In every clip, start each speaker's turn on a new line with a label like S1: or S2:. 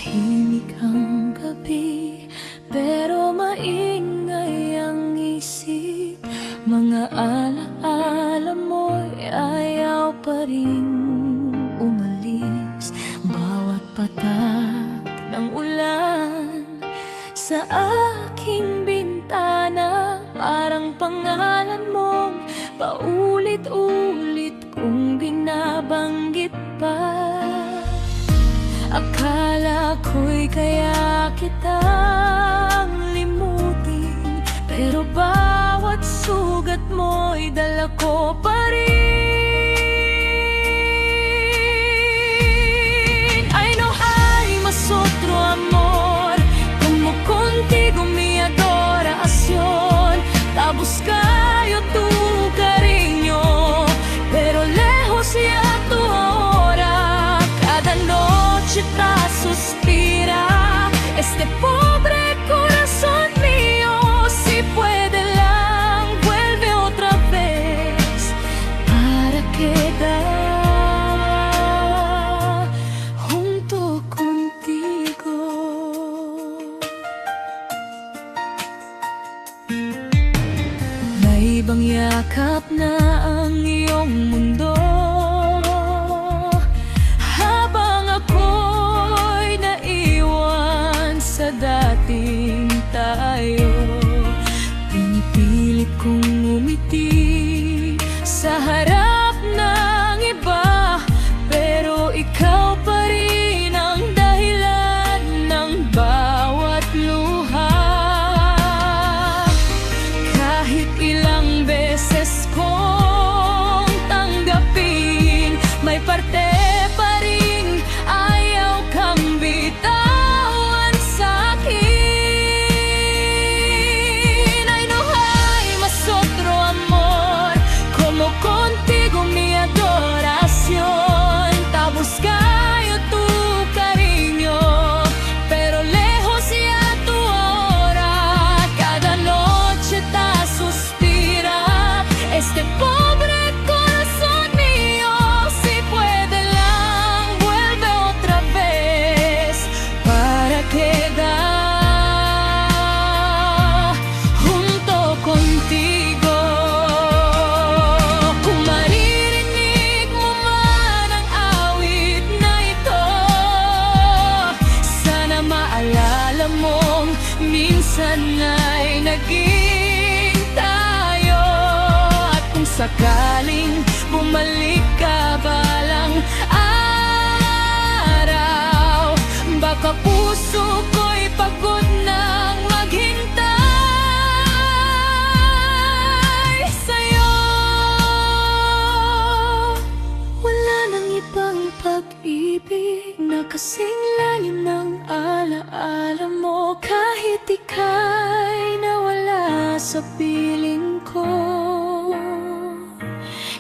S1: Tahimik ang gabi, pero maingay ang isip. Mga alaala mo'y ayaw pa rin umalis. Bawat patak ng ulan sa aking bintana, parang pangalan mong paulit-ulit kong binabanggit pa. Akala ko'y kaya kitang limutin, pero bawat sugat mo'y dala ko pa rin. I know hay más otro amor, como contigo mi adoración. La buscayo tu cariño, pero lejos ya tu ahora. Cada noche suspira este pobre corazón mío. Si puede lang, vuelve otra vez para quedar junto contigo. May ibang yakap na ang iyong mundo, dating tayo. Pinipilit kong umiti sa harap ng iba, pero ikaw pa rin ang dahilan ng bawat luha. Kahit ilang beses kong tanggapin, may parte pa rin ayaw kang bitaw. Minsan ay naging tayo, at kung sakaling bumalik ka balang araw, baka puso ko'y pagod nang maghintay sa'yo. Wala nang ibang pag-ibig na kasing lalim ng alaala mo, kahit ika'y nawala sa piling ko.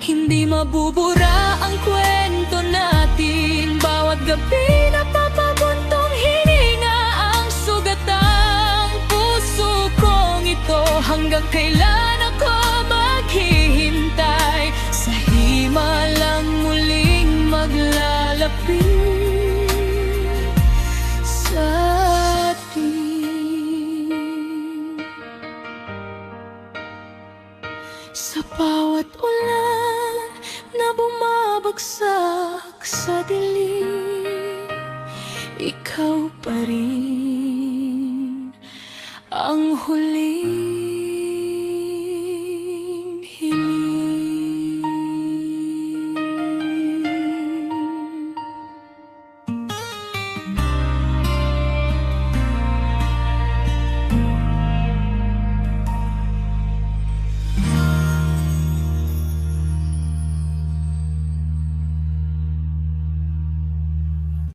S1: Hindi mabubura ang kwento natin, bawat gabi napapabuntong hininga ang sugatang puso kong ito. Hanggang kailan ako maghihintay sa himalang muling maglalapit sa bawat ulan na bumabagsak sa dilim. Ikaw pa rin ang huli.